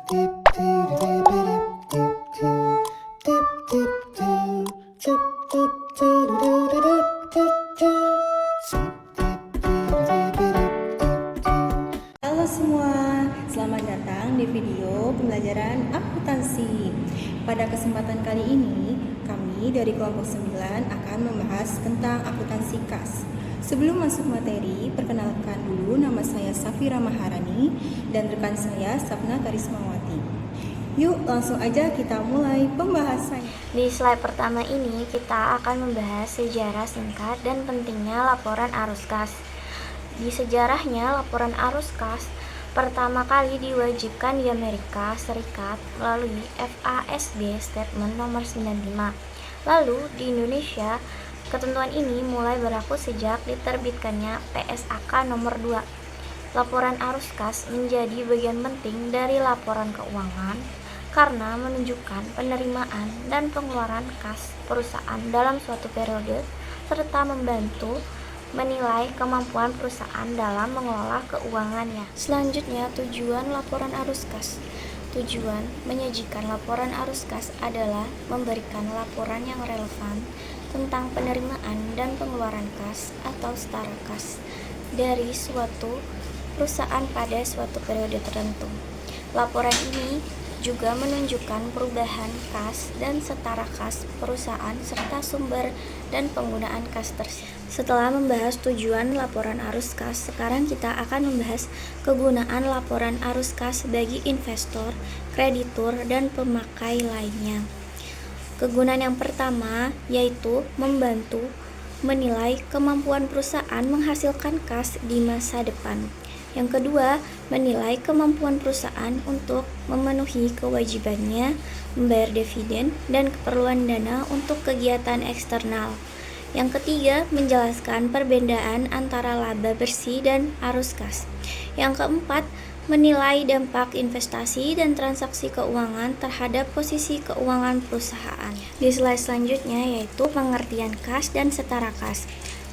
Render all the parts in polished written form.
Halo semua, selamat datang di video pembelajaran akuntansi. Pada kesempatan kali ini, kami dari kelompok 9 akan membahas tentang akuntansi kas. Sebelum masuk materi, perkenalkan dulu nama saya Safira Maharani dan rekan saya Sapna Karismawati. Yuk langsung aja kita mulai pembahasannya. Di slide pertama ini kita akan membahas sejarah singkat dan pentingnya laporan arus kas. Di sejarahnya, laporan arus kas pertama kali diwajibkan di Amerika Serikat melalui FASB Statement Nomor 95. Lalu di Indonesia, ketentuan ini mulai berlaku sejak diterbitkannya PSAK Nomor 2. Laporan arus kas menjadi bagian penting dari laporan keuangan karena menunjukkan penerimaan dan pengeluaran kas perusahaan dalam suatu periode serta membantu menilai kemampuan perusahaan dalam mengelola keuangannya. Selanjutnya, tujuan laporan arus kas. Tujuan menyajikan laporan arus kas adalah memberikan laporan yang relevan tentang penerimaan dan pengeluaran kas atau setara kas dari suatu perusahaan pada suatu periode tertentu. Laporan ini juga menunjukkan perubahan kas dan setara kas perusahaan serta sumber dan penggunaan kas tersebut. Setelah membahas tujuan laporan arus kas, sekarang kita akan membahas kegunaan laporan arus kas bagi investor, kreditur, dan pemakai lainnya. Kegunaan yang pertama yaitu membantu menilai kemampuan perusahaan menghasilkan kas di masa depan. Yang kedua, menilai kemampuan perusahaan untuk memenuhi kewajibannya membayar dividen dan keperluan dana untuk kegiatan eksternal. Yang ketiga, menjelaskan perbedaan antara laba bersih dan arus kas. Yang keempat, menilai dampak investasi dan transaksi keuangan terhadap posisi keuangan perusahaan. Di slide selanjutnya yaitu pengertian kas dan setara kas.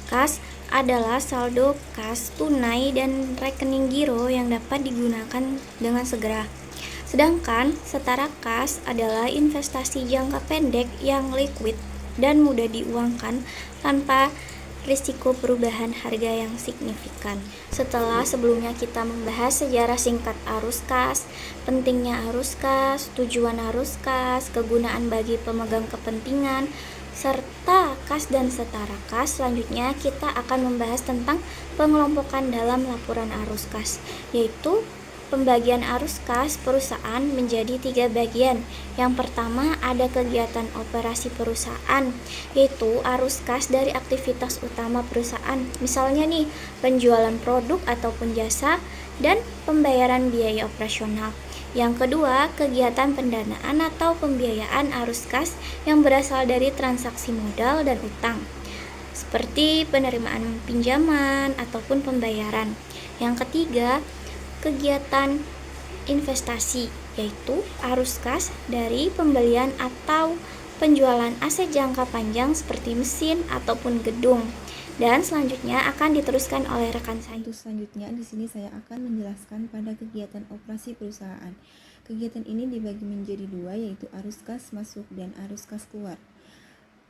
Kas adalah saldo kas tunai dan rekening giro yang dapat digunakan dengan segera. Sedangkan setara kas adalah investasi jangka pendek yang liquid dan mudah diuangkan tanpa risiko perubahan harga yang signifikan. Setelah sebelumnya kita membahas sejarah singkat arus kas, pentingnya arus kas, tujuan arus kas, kegunaan bagi pemegang kepentingan, serta kas dan setara kas, selanjutnya kita akan membahas tentang pengelompokan dalam laporan arus kas, yaitu pembagian arus kas perusahaan menjadi 3 bagian. Yang pertama ada kegiatan operasi perusahaan, yaitu arus kas dari aktivitas utama perusahaan, misalnya nih penjualan produk ataupun jasa dan pembayaran biaya operasional. Yang kedua, kegiatan pendanaan atau pembiayaan arus kas yang berasal dari transaksi modal dan utang, seperti penerimaan pinjaman ataupun pembayaran. Yang ketiga, kegiatan investasi, yaitu arus kas dari pembelian atau penjualan aset jangka panjang seperti mesin ataupun gedung. Dan selanjutnya akan diteruskan oleh rekan saya. Untuk selanjutnya di sini saya akan menjelaskan pada kegiatan operasi perusahaan. Kegiatan ini dibagi menjadi 2 yaitu arus kas masuk dan arus kas keluar.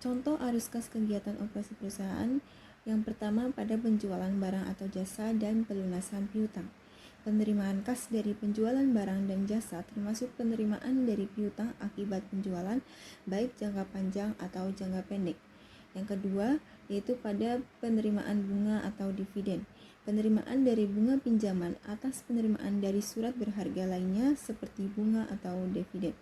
Contoh arus kas kegiatan operasi perusahaan yang pertama pada penjualan barang atau jasa dan pelunasan piutang. Penerimaan kas dari penjualan barang dan jasa termasuk penerimaan dari piutang akibat penjualan baik jangka panjang atau jangka pendek. Yang kedua yaitu pada penerimaan bunga atau dividen. Penerimaan dari bunga pinjaman atas penerimaan dari surat berharga lainnya seperti bunga atau dividen.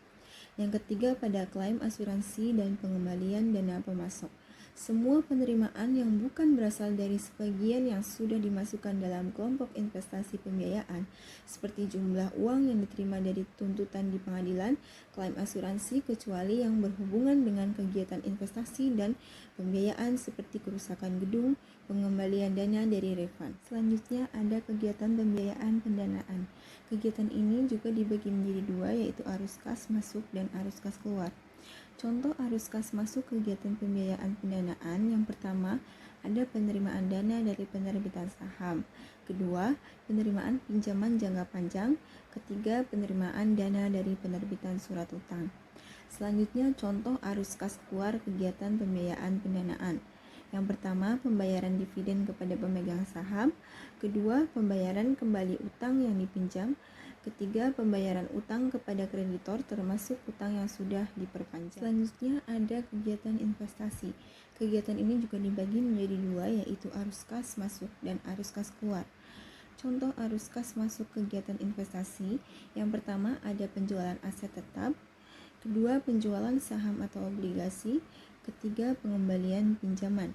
Yang ketiga pada klaim asuransi dan pengembalian dana pemasok. Semua penerimaan yang bukan berasal dari sebagian yang sudah dimasukkan dalam kelompok investasi pembiayaan, seperti jumlah uang yang diterima dari tuntutan di pengadilan, klaim asuransi kecuali yang berhubungan dengan kegiatan investasi dan pembiayaan seperti kerusakan gedung, pengembalian dana dari refund. Selanjutnya ada kegiatan pembiayaan pendanaan. Kegiatan ini juga dibagi menjadi 2 yaitu arus kas masuk dan arus kas keluar. Contoh arus kas masuk kegiatan pembiayaan pendanaan yang pertama ada penerimaan dana dari penerbitan saham. Kedua, penerimaan pinjaman jangka panjang. Ketiga, penerimaan dana dari penerbitan surat utang. Selanjutnya, contoh arus kas keluar kegiatan pembiayaan pendanaan. Yang pertama, pembayaran dividen kepada pemegang saham. Kedua, pembayaran kembali utang yang dipinjam. Ketiga, pembayaran utang kepada kreditor termasuk utang yang sudah diperpanjang. Selanjutnya ada kegiatan investasi. Kegiatan ini juga dibagi menjadi dua, yaitu arus kas masuk dan arus kas keluar. Contoh arus kas masuk kegiatan investasi, yang pertama ada penjualan aset tetap, kedua penjualan saham atau obligasi, ketiga pengembalian pinjaman.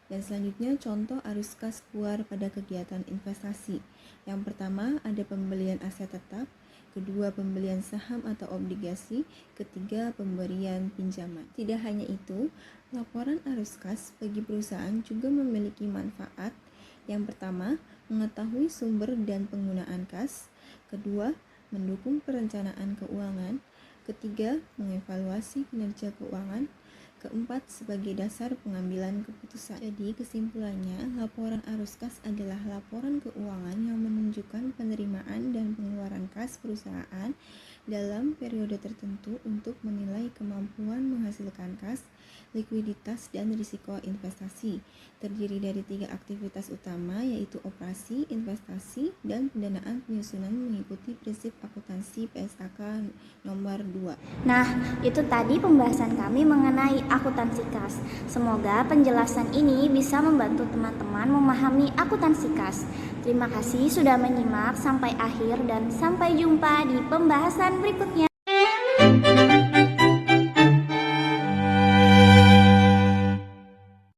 Dan selanjutnya contoh arus kas keluar pada kegiatan investasi. Yang pertama ada pembelian aset tetap, kedua pembelian saham atau obligasi, ketiga pemberian pinjaman. Tidak hanya itu, laporan arus kas bagi perusahaan juga memiliki manfaat. Yang pertama, mengetahui sumber dan penggunaan kas. Kedua, mendukung perencanaan keuangan. Ketiga, mengevaluasi kinerja keuangan. Keempat, sebagai dasar pengambilan keputusan. Jadi, kesimpulannya, laporan arus kas adalah laporan keuangan yang menunjukkan penerimaan dan pengeluaran kas perusahaan dalam periode tertentu untuk menilai kemampuan menghasilkan kas, likuiditas, dan risiko investasi. Terdiri dari 3 aktivitas utama, yaitu operasi, investasi, dan pendanaan penyusunan mengikuti prinsip akuntansi PSAK nomor 2. Nah, itu tadi pembahasan kami mengenai akuntansi kas. Semoga penjelasan ini bisa membantu teman-teman memahami akuntansi kas. Terima kasih sudah menyimak sampai akhir dan sampai jumpa di pembahasan berikutnya.